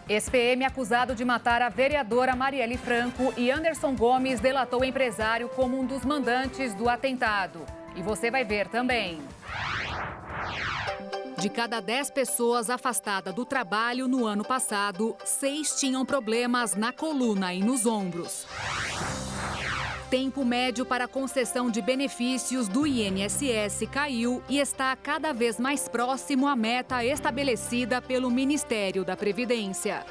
Ex-PM acusado de matar a vereadora Marielle Franco e Anderson Gomes delatou o empresário como um dos mandantes do atentado. E você vai ver também. De cada 10 pessoas afastadas do trabalho no ano passado, 6 tinham problemas na coluna e nos ombros. Tempo médio para concessão de benefícios do INSS caiu e está cada vez mais próximo à meta estabelecida pelo Ministério da Previdência.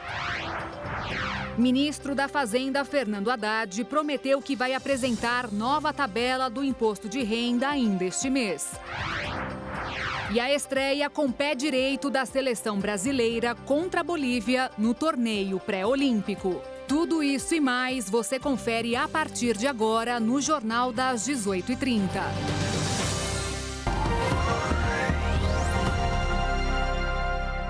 Ministro da Fazenda, Fernando Haddad, prometeu que vai apresentar nova tabela do imposto de renda ainda este mês. E a estreia com pé direito da seleção brasileira contra a Bolívia no torneio pré-olímpico. Tudo isso e mais você confere a partir de agora no Jornal das 18h30.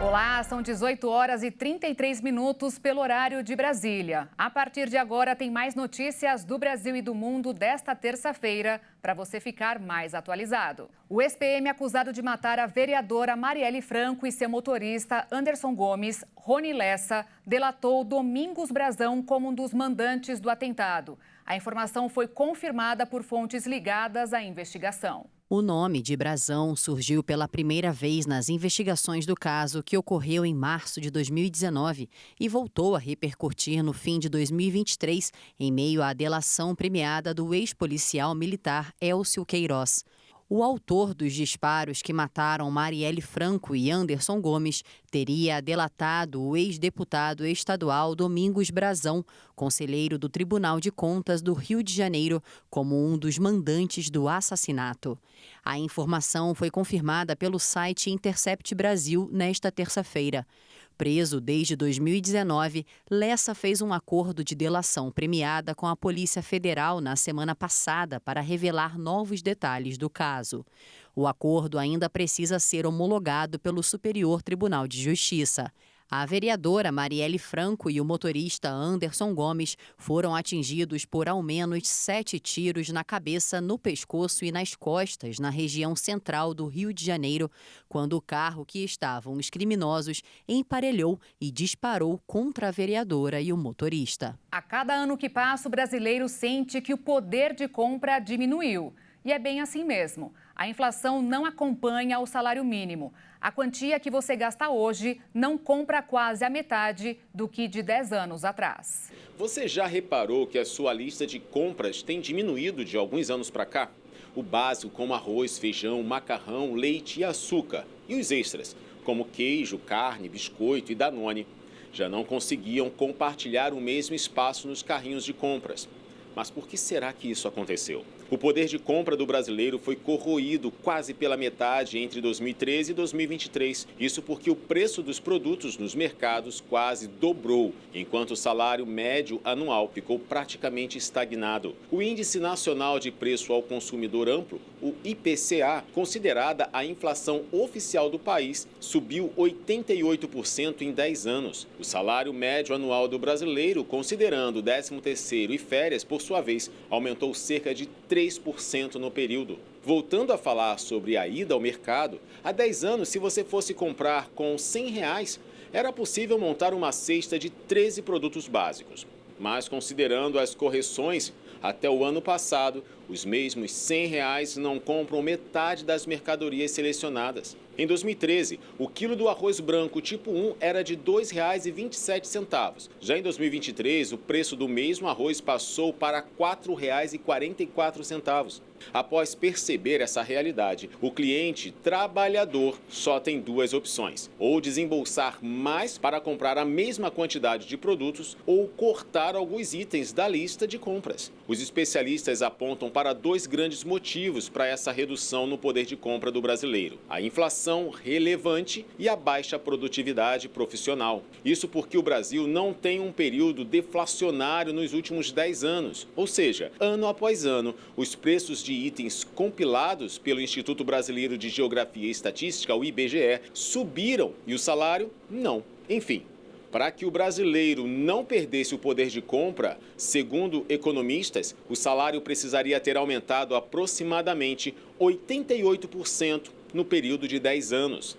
Olá, são 18 horas e 33 minutos pelo horário de Brasília. A partir de agora tem mais notícias do Brasil e do mundo desta terça-feira para você ficar mais atualizado. O ex-PM acusado de matar a vereadora Marielle Franco e seu motorista Anderson Gomes, Rony Lessa, delatou Domingos Brazão como um dos mandantes do atentado. A informação foi confirmada por fontes ligadas à investigação. O nome de Brazão surgiu pela primeira vez nas investigações do caso que ocorreu em março de 2019 e voltou a repercutir no fim de 2023 em meio à delação premiada do ex-policial militar Elcio Queiroz. O autor dos disparos que mataram Marielle Franco e Anderson Gomes teria delatado o ex-deputado estadual Domingos Brazão, conselheiro do Tribunal de Contas do Rio de Janeiro, como um dos mandantes do assassinato. A informação foi confirmada pelo site Intercept Brasil nesta terça-feira. Preso desde 2019, Lessa fez um acordo de delação premiada com a Polícia Federal na semana passada para revelar novos detalhes do caso. O acordo ainda precisa ser homologado pelo Superior Tribunal de Justiça. A vereadora Marielle Franco e o motorista Anderson Gomes foram atingidos por ao menos 7 tiros na cabeça, no pescoço e nas costas, na região central do Rio de Janeiro, quando o carro que estavam os criminosos emparelhou e disparou contra a vereadora e o motorista. A cada ano que passa, o brasileiro sente que o poder de compra diminuiu. E é bem assim mesmo. A inflação não acompanha o salário mínimo. A quantia que você gasta hoje não compra quase a metade do que de 10 anos atrás. Você já reparou que a sua lista de compras tem diminuído de alguns anos para cá? O básico, como arroz, feijão, macarrão, leite e açúcar. E os extras, como queijo, carne, biscoito e Danone, já não conseguiam compartilhar o mesmo espaço nos carrinhos de compras. Mas por que será que isso aconteceu? O poder de compra do brasileiro foi corroído quase pela metade entre 2013 e 2023. Isso porque o preço dos produtos nos mercados quase dobrou, enquanto o salário médio anual ficou praticamente estagnado. O Índice Nacional de Preço ao Consumidor Amplo, o IPCA, considerada a inflação oficial do país, subiu 88% em 10 anos. O salário médio anual do brasileiro, considerando o 13º e férias, por sua vez, aumentou cerca de 3% no período. Voltando a falar sobre a ida ao mercado, há 10 anos, se você fosse comprar com R$100, era possível montar uma cesta de 13 produtos básicos. Mas, considerando as correções, até o ano passado, os mesmos R$100 não compram metade das mercadorias selecionadas. Em 2013, o quilo do arroz branco tipo 1 era de R$ 2,27. Já em 2023, o preço do mesmo arroz passou para R$ 4,44. Após perceber essa realidade, o cliente trabalhador só tem duas opções: ou desembolsar mais para comprar a mesma quantidade de produtos ou cortar alguns itens da lista de compras. Os especialistas apontam para dois grandes motivos para essa redução no poder de compra do brasileiro: a inflação relevante e a baixa produtividade profissional. Isso porque o Brasil não tem um período deflacionário nos últimos 10 anos, ou seja, ano após ano, os preços de itens compilados pelo Instituto Brasileiro de Geografia e Estatística, o IBGE, subiram e o salário não. Enfim, para que o brasileiro não perdesse o poder de compra, segundo economistas, o salário precisaria ter aumentado aproximadamente 88% no período de 10 anos.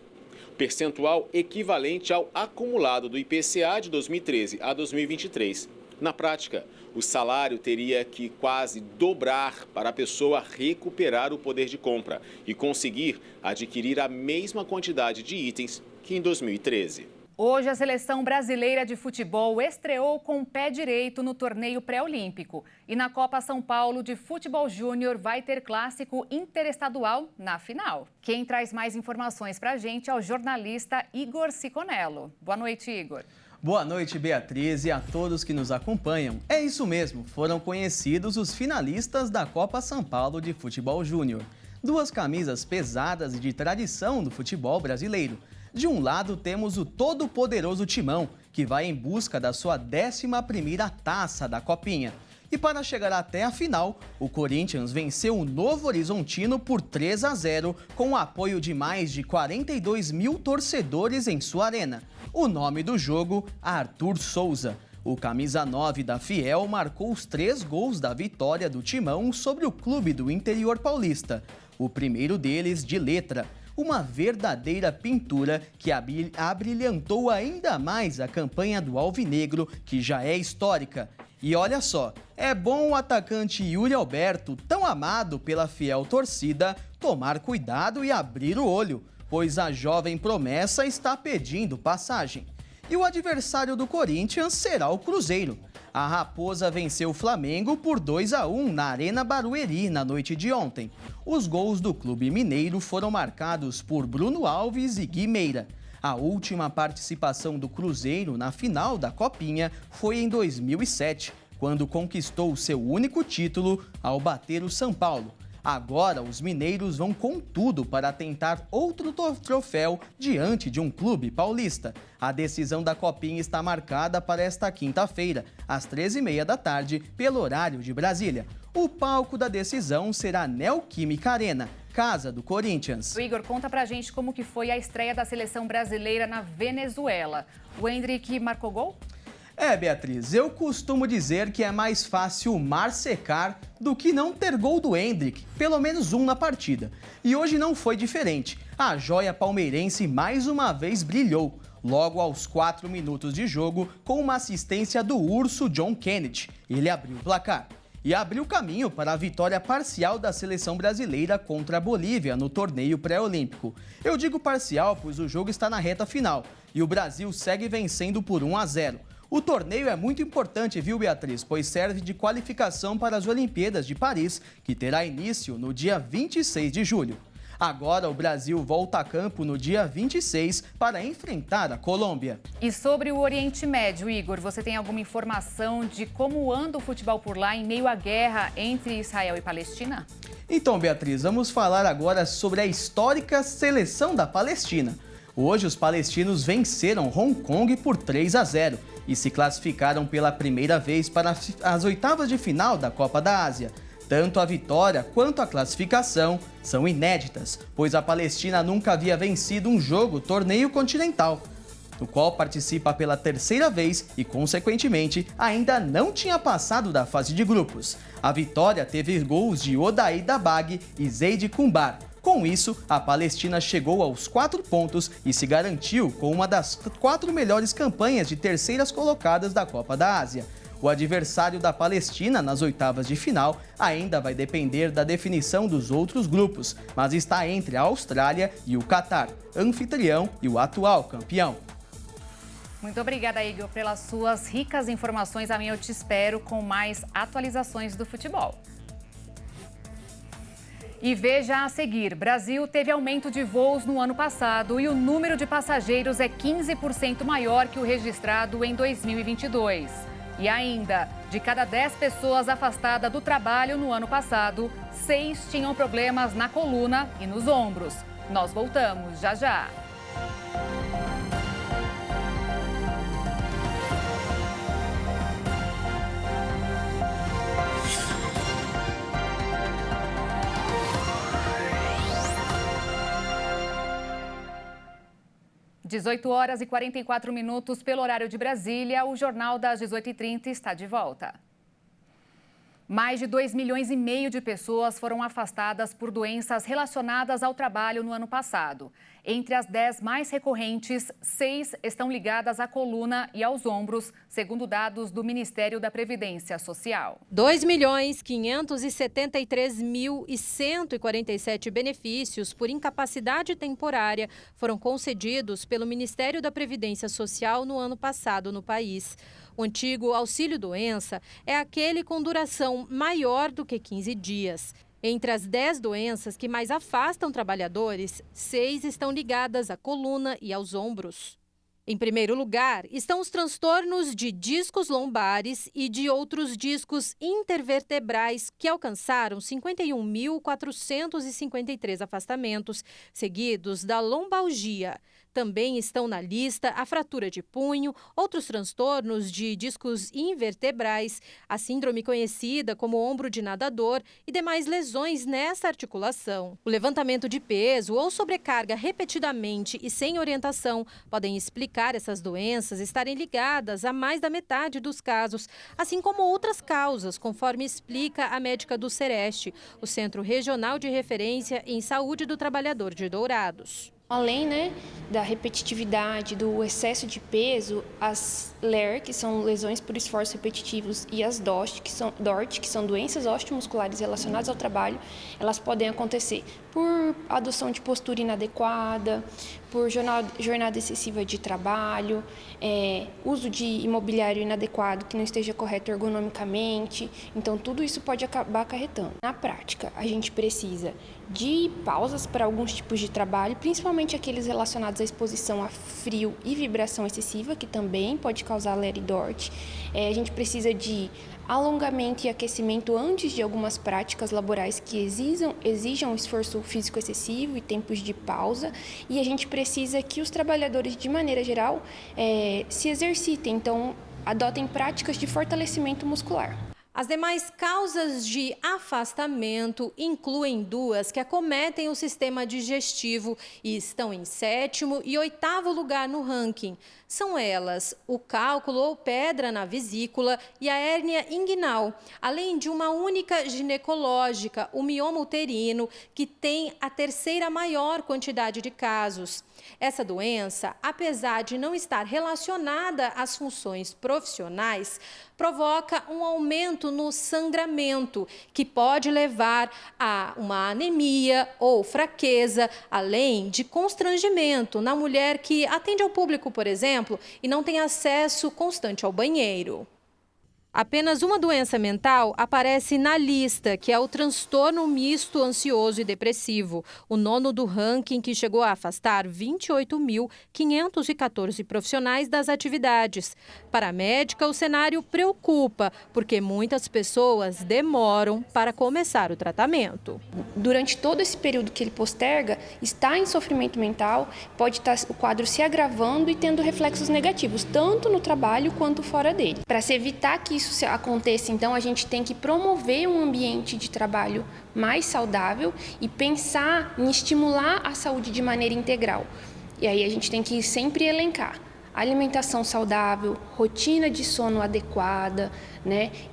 percentual equivalente ao acumulado do IPCA de 2013 a 2023. Na prática, o salário teria que quase dobrar para a pessoa recuperar o poder de compra e conseguir adquirir a mesma quantidade de itens que em 2013. Hoje, a seleção brasileira de futebol estreou com o pé direito no torneio pré-olímpico. E na Copa São Paulo de Futebol Júnior vai ter clássico interestadual na final. Quem traz mais informações para a gente é o jornalista Igor Ciconello. Boa noite, Igor. Boa noite, Beatriz, e a todos que nos acompanham. É isso mesmo, foram conhecidos os finalistas da Copa São Paulo de Futebol Júnior. Duas camisas pesadas e de tradição do futebol brasileiro. De um lado, temos o todo-poderoso Timão, que vai em busca da sua 11ª taça da Copinha. E para chegar até a final, o Corinthians venceu o Novo Horizontino por 3-0, com o apoio de mais de 42 mil torcedores em sua arena. O nome do jogo, Arthur Souza. O camisa 9 da Fiel marcou os 3 gols da vitória do Timão sobre o clube do interior paulista. O primeiro deles de letra. Uma verdadeira pintura que abrilhantou ainda mais a campanha do Alvinegro, que já é histórica. E olha só, é bom o atacante Yuri Alberto, tão amado pela fiel torcida, tomar cuidado e abrir o olho, pois a jovem promessa está pedindo passagem. E o adversário do Corinthians será o Cruzeiro. A Raposa venceu o Flamengo por 2-1 na Arena Barueri na noite de ontem. Os gols do clube mineiro foram marcados por Bruno Alves e Gui Meira. A última participação do Cruzeiro na final da Copinha foi em 2007, quando conquistou seu único título ao bater o São Paulo. Agora, os mineiros vão com tudo para tentar outro troféu diante de um clube paulista. A decisão da Copinha está marcada para esta quinta-feira, às 13h30 da tarde, pelo horário de Brasília. O palco da decisão será a Neoquímica Arena, casa do Corinthians. O Igor, conta pra gente como que foi a estreia da seleção brasileira na Venezuela. O Endrick marcou gol? Beatriz, eu costumo dizer que é mais fácil o mar secar do que não ter gol do Endrick, pelo menos um na partida. E hoje não foi diferente. A joia palmeirense mais uma vez brilhou, logo aos 4 minutos de jogo, com uma assistência do urso John Kennedy. Ele abriu o placar e abriu caminho para a vitória parcial da seleção brasileira contra a Bolívia no torneio pré-olímpico. Eu digo parcial, pois o jogo está na reta final e o Brasil segue vencendo por 1-0. O torneio é muito importante, viu, Beatriz? Pois serve de qualificação para as Olimpíadas de Paris, que terá início no dia 26 de julho. Agora, o Brasil volta a campo no dia 26 para enfrentar a Colômbia. E sobre o Oriente Médio, Igor, você tem alguma informação de como anda o futebol por lá em meio à guerra entre Israel e Palestina? Então, Beatriz, vamos falar agora sobre a histórica seleção da Palestina. Hoje, os palestinos venceram Hong Kong por 3-0 e se classificaram pela primeira vez para as oitavas de final da Copa da Ásia. Tanto a vitória quanto a classificação são inéditas, pois a Palestina nunca havia vencido um torneio continental, no qual participa pela terceira vez e, consequentemente, ainda não tinha passado da fase de grupos. A vitória teve gols de Odaí Dabag e Zeid Kumbar. Com isso, a Palestina chegou aos 4 pontos e se garantiu com uma das 4 melhores campanhas de terceiras colocadas da Copa da Ásia. O adversário da Palestina nas oitavas de final ainda vai depender da definição dos outros grupos, mas está entre a Austrália e o Catar, anfitrião e o atual campeão. Muito obrigada, Igor, pelas suas ricas informações. Amanhã eu te espero com mais atualizações do futebol. E veja a seguir, Brasil teve aumento de voos no ano passado e o número de passageiros é 15% maior que o registrado em 2022. E ainda, de cada 10 pessoas afastadas do trabalho no ano passado, 6 tinham problemas na coluna e nos ombros. Nós voltamos já já. Às 18h44 pelo horário de Brasília, o Jornal das 18h30 está de volta. Mais de 2,5 milhões de pessoas foram afastadas por doenças relacionadas ao trabalho no ano passado. Entre as 10 mais recorrentes, 6 estão ligadas à coluna e aos ombros, segundo dados do Ministério da Previdência Social. 2.573.147 benefícios por incapacidade temporária foram concedidos pelo Ministério da Previdência Social no ano passado no país. O antigo auxílio-doença é aquele com duração maior do que 15 dias. Entre as 10 doenças que mais afastam trabalhadores, 6 estão ligadas à coluna e aos ombros. Em primeiro lugar, estão os transtornos de discos lombares e de outros discos intervertebrais, que alcançaram 51.453 afastamentos, seguidos da lombalgia. Também estão na lista a fratura de punho, outros transtornos de discos invertebrais, a síndrome conhecida como ombro de nadador e demais lesões nessa articulação. O levantamento de peso ou sobrecarga repetidamente e sem orientação podem explicar essas doenças estarem ligadas a mais da metade dos casos, assim como outras causas, conforme explica a médica do Sereste, o Centro Regional de Referência em Saúde do Trabalhador de Dourados. Além da repetitividade, do excesso de peso, as LER, que são lesões por esforços repetitivos, e as DORT, que são doenças osteomusculares relacionadas ao trabalho, elas podem acontecer por adoção de postura inadequada, por jornada excessiva de trabalho, uso de imobiliário inadequado que não esteja correto ergonomicamente. Então, tudo isso pode acabar acarretando. Na prática, a gente precisa de pausas para alguns tipos de trabalho, principalmente aqueles relacionados à exposição a frio e vibração excessiva, que também pode causar LER e DORT. A gente precisa de alongamento e aquecimento antes de algumas práticas laborais que exijam esforço físico excessivo e tempos de pausa. E a gente precisa que os trabalhadores, de maneira geral, se exercitem, então adotem práticas de fortalecimento muscular. As demais causas de afastamento incluem 2 que acometem o sistema digestivo e estão em 7º e 8º lugar no ranking. São elas o cálculo ou pedra na vesícula e a hérnia inguinal, além de uma única ginecológica, o mioma uterino, que tem a 3ª maior quantidade de casos. Essa doença, apesar de não estar relacionada às funções profissionais, provoca um aumento no sangramento, que pode levar a uma anemia ou fraqueza, além de constrangimento na mulher que atende ao público, por exemplo, e não tem acesso constante ao banheiro. Apenas uma doença mental aparece na lista, que é o transtorno misto ansioso e depressivo, o 9º do ranking, que chegou a afastar 28.514 profissionais das atividades. Para a médica, o cenário preocupa, porque muitas pessoas demoram para começar o tratamento. Durante todo esse período que ele posterga, está em sofrimento mental, pode estar o quadro se agravando e tendo reflexos negativos, tanto no trabalho quanto fora dele. Para se evitar que isso aconteça, então, a gente tem que promover um ambiente de trabalho mais saudável e pensar em estimular a saúde de maneira integral. E aí a gente tem que sempre elencar alimentação saudável, rotina de sono adequada,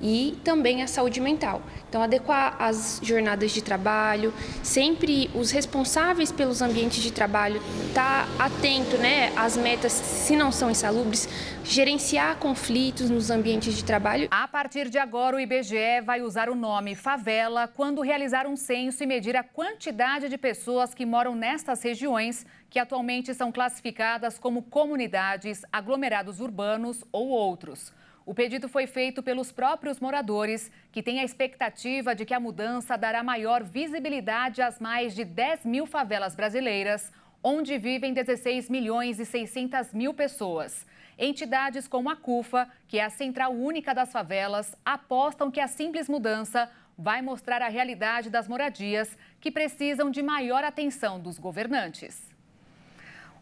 e também a saúde mental. Então, adequar as jornadas de trabalho, sempre os responsáveis pelos ambientes de trabalho, estar atento, às metas, se não são insalubres, gerenciar conflitos nos ambientes de trabalho. A partir de agora, o IBGE vai usar o nome favela quando realizar um censo e medir a quantidade de pessoas que moram nestas regiões, que atualmente são classificadas como comunidades, aglomerados urbanos ou outros. O pedido foi feito pelos próprios moradores, que têm a expectativa de que a mudança dará maior visibilidade às mais de 10 mil favelas brasileiras, onde vivem 16.600.000 pessoas. Entidades como a CUFA, que é a Central Única das Favelas, apostam que a simples mudança vai mostrar a realidade das moradias, que precisam de maior atenção dos governantes.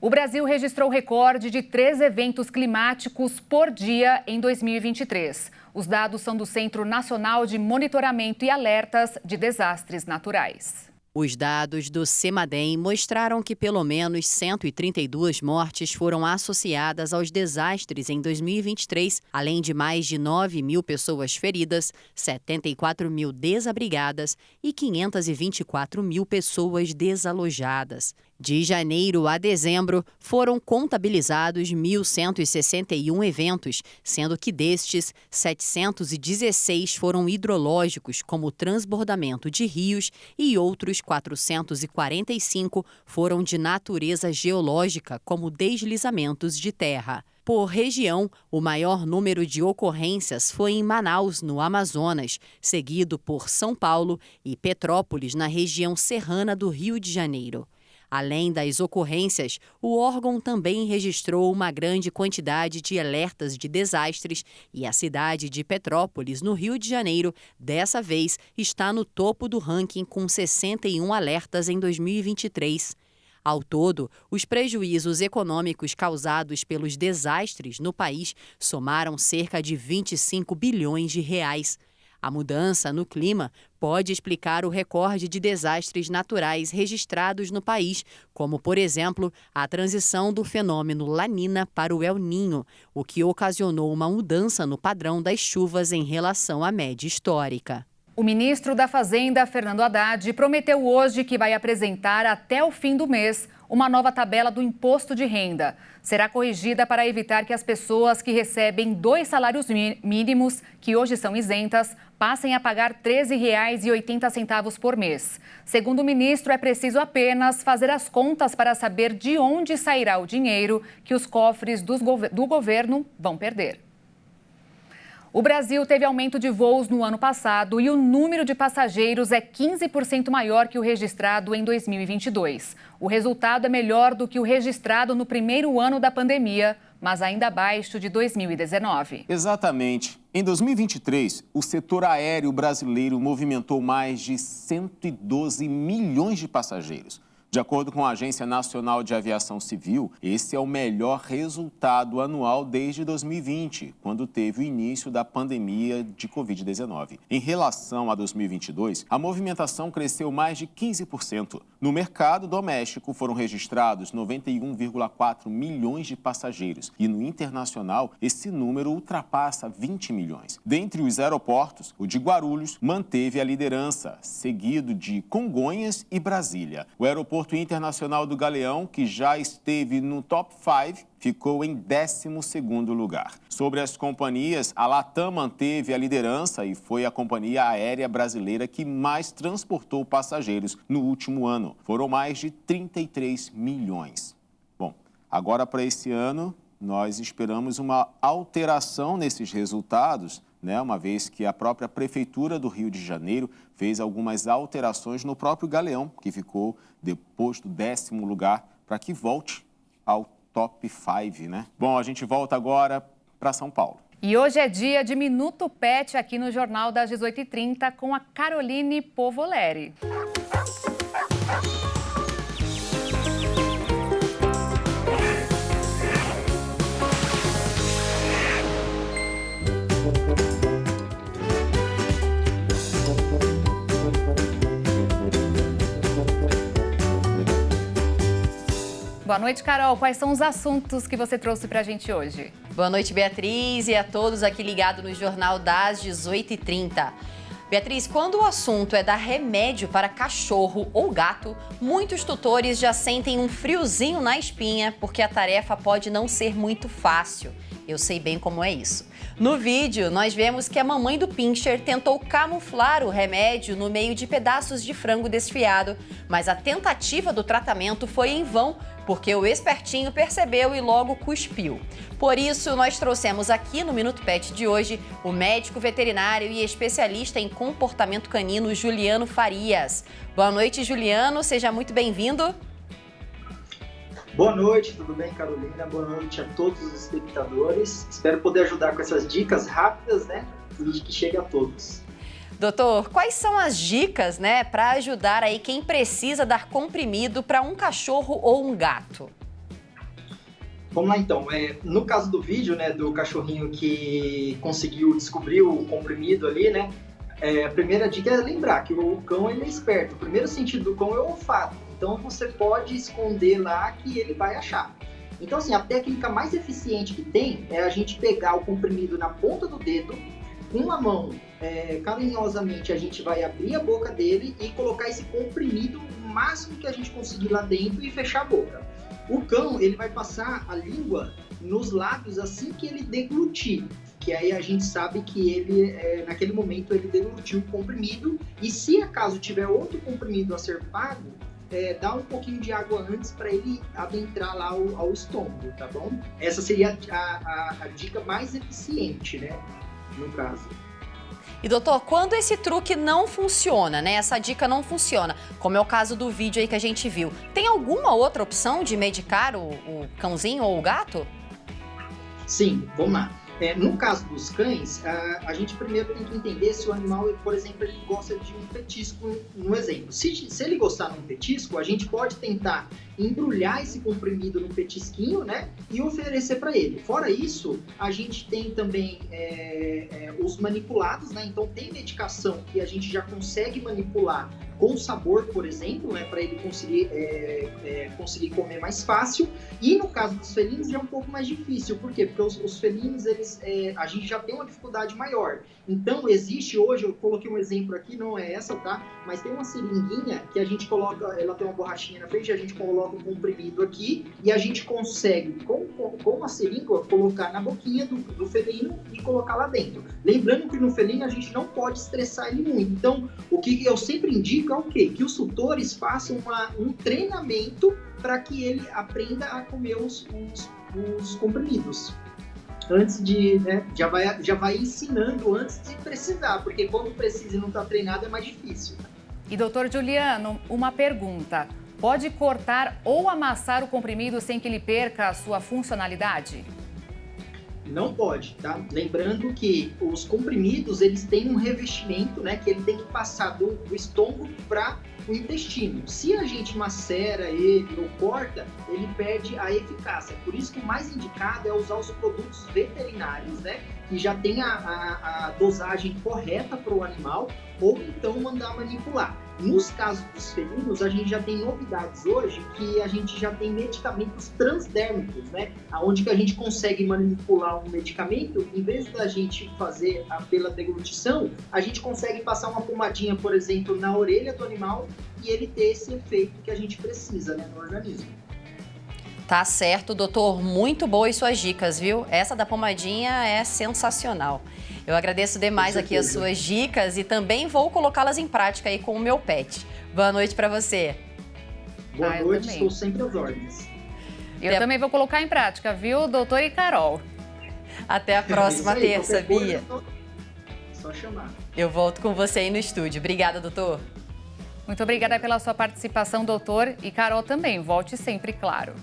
O Brasil registrou recorde de 3 eventos climáticos por dia em 2023. Os dados são do Centro Nacional de Monitoramento e Alertas de Desastres Naturais. Os dados do CEMADEM mostraram que pelo menos 132 mortes foram associadas aos desastres em 2023, além de mais de 9 mil pessoas feridas, 74 mil desabrigadas e 524 mil pessoas desalojadas. De janeiro a dezembro, foram contabilizados 1.161 eventos, sendo que destes, 716 foram hidrológicos, como transbordamento de rios, e outros 445 foram de natureza geológica, como deslizamentos de terra. Por região, o maior número de ocorrências foi em Manaus, no Amazonas, seguido por São Paulo e Petrópolis, na região serrana do Rio de Janeiro. Além das ocorrências, o órgão também registrou uma grande quantidade de alertas de desastres e a cidade de Petrópolis, no Rio de Janeiro, dessa vez está no topo do ranking com 61 alertas em 2023. Ao todo, os prejuízos econômicos causados pelos desastres no país somaram cerca de 25 bilhões de reais. A mudança no clima pode explicar o recorde de desastres naturais registrados no país, como, por exemplo, a transição do fenômeno La Niña para o El Niño, o que ocasionou uma mudança no padrão das chuvas em relação à média histórica. O ministro da Fazenda, Fernando Haddad, prometeu hoje que vai apresentar até o fim do mês uma nova tabela do imposto de renda. Será corrigida para evitar que as pessoas que recebem 2 salários mínimos, que hoje são isentas, passem a pagar R$ 13,80 por mês. Segundo o ministro, é preciso apenas fazer as contas para saber de onde sairá o dinheiro que os cofres do governo vão perder. O Brasil teve aumento de voos no ano passado e o número de passageiros é 15% maior que o registrado em 2022. O resultado é melhor do que o registrado no primeiro ano da pandemia, mas ainda abaixo de 2019. Exatamente. Em 2023, o setor aéreo brasileiro movimentou mais de 112 milhões de passageiros. De acordo com a Agência Nacional de Aviação Civil, esse é o melhor resultado anual desde 2020, quando teve o início da pandemia de Covid-19. Em relação a 2022, a movimentação cresceu mais de 15%. No mercado doméstico, foram registrados 91,4 milhões de passageiros e no internacional, esse número ultrapassa 20 milhões. Dentre os aeroportos, o de Guarulhos manteve a liderança, seguido de Congonhas e Brasília. O aeroporto Internacional do Galeão, que já esteve no top 5, ficou em 12º lugar. Sobre as companhias, a Latam manteve a liderança e foi a companhia aérea brasileira que mais transportou passageiros no último ano. Foram mais de 33 milhões. Bom, agora para esse ano, nós esperamos uma alteração nesses resultados, uma vez que a própria Prefeitura do Rio de Janeiro fez algumas alterações no próprio Galeão, que ficou depois do 10º lugar, para que volte ao top 5, Bom, a gente volta agora para São Paulo. E hoje é dia de Minuto Pet aqui no Jornal das 18h30 com a Caroline Povoleri. Boa noite, Carol. Quais são os assuntos que você trouxe para a gente hoje? Boa noite, Beatriz, e a todos aqui ligados no Jornal das 18h30. Beatriz, quando o assunto é dar remédio para cachorro ou gato, muitos tutores já sentem um friozinho na espinha, porque a tarefa pode não ser muito fácil. Eu sei bem como é isso. No vídeo, nós vemos que a mamãe do Pinscher tentou camuflar o remédio no meio de pedaços de frango desfiado, mas a tentativa do tratamento foi em vão, porque o espertinho percebeu e logo cuspiu. Por isso, nós trouxemos aqui no Minuto Pet de hoje o médico veterinário e especialista em comportamento canino, Juliano Farias. Boa noite, Juliano. Seja muito bem-vindo. Boa noite, tudo bem, Carolina? Boa noite a todos os espectadores. Espero poder ajudar com essas dicas rápidas, e que chegue a todos. Doutor, quais são as dicas, para ajudar aí quem precisa dar comprimido para um cachorro ou um gato? Vamos lá, então. No caso do vídeo, do cachorrinho que conseguiu descobrir o comprimido ali, A primeira dica é lembrar que o cão ele é esperto. O primeiro sentido do cão é o olfato. Então você pode esconder lá que ele vai achar. Então assim, a técnica mais eficiente que tem é a gente pegar o comprimido na ponta do dedo, com uma mão, carinhosamente a gente vai abrir a boca dele e colocar esse comprimido o máximo que a gente conseguir lá dentro e fechar a boca. O cão ele vai passar a língua nos lábios assim que ele deglutir. Que aí a gente sabe que ele, naquele momento, ele deglutiu o comprimido, e se acaso tiver outro comprimido a ser pago, dá um pouquinho de água antes para ele adentrar lá ao estômago, tá bom? Essa seria a dica mais eficiente, né, no caso. E doutor, quando esse truque não funciona, né? Essa dica não funciona, como é o caso do vídeo aí que a gente viu, tem alguma outra opção de medicar o cãozinho ou o gato? Sim, vamos lá. No caso dos cães, a gente primeiro tem que entender se o animal, por exemplo, ele gosta de um petisco, no exemplo. Se ele gostar de um petisco, a gente pode tentar embrulhar esse comprimido no petisquinho, né, e oferecer para ele. Fora isso, a gente tem também os manipulados, né, então tem medicação que a gente já consegue manipular com sabor, por exemplo, né, para ele conseguir comer mais fácil. E no caso dos felinos já é um pouco mais difícil. Por quê? Porque os felinos, a gente já tem uma dificuldade maior. Então, existe hoje, eu coloquei um exemplo aqui, não é essa, tá? Mas tem uma seringuinha que a gente coloca, ela tem uma borrachinha na frente, a gente coloca um comprimido aqui e a gente consegue, com a seringa, colocar na boquinha do felino e colocar lá dentro. Lembrando que no felino a gente não pode estressar ele muito. Então, o que eu sempre indico é o quê? Que os tutores façam um treinamento para que ele aprenda a comer os comprimidos. Antes de, né, já vai ensinando antes de precisar, porque quando precisa e não está treinado é mais difícil. E doutor Juliano, uma pergunta. Pode cortar ou amassar o comprimido sem que ele perca a sua funcionalidade? Não pode, tá? Lembrando que os comprimidos, eles têm um revestimento, né, que ele tem que passar do estômago para o intestino. Se a gente macera ele ou corta, ele perde a eficácia. Por isso que o mais indicado é usar os produtos veterinários, né, que já tem a dosagem correta para o animal, ou então mandar manipular. Nos casos dos felinos, a gente já tem novidades hoje, que a gente já tem medicamentos transdérmicos, né? Onde que a gente consegue manipular um medicamento, em vez da gente fazer pela deglutição, a gente consegue passar uma pomadinha, por exemplo, na orelha do animal e ele ter esse efeito que a gente precisa, né, no organismo. Tá certo, doutor. Muito boas suas dicas, viu? Essa da pomadinha é sensacional. Eu agradeço demais aqui as suas dicas e também vou colocá-las em prática aí com o meu pet. Boa noite para você. Boa noite, estou sempre às ordens. Eu também vou colocar em prática, viu, doutor e Carol? Até a próxima terça, Bia. Só chamar. Eu volto com você aí no estúdio. Obrigada, doutor. Muito obrigada pela sua participação, doutor. E Carol também, volte sempre, claro.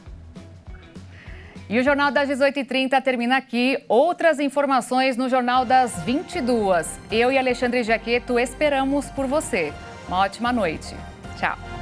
E o Jornal das 18h30 termina aqui. Outras informações no Jornal das 22h. Eu e Alexandre Jaqueto esperamos por você. Uma ótima noite. Tchau.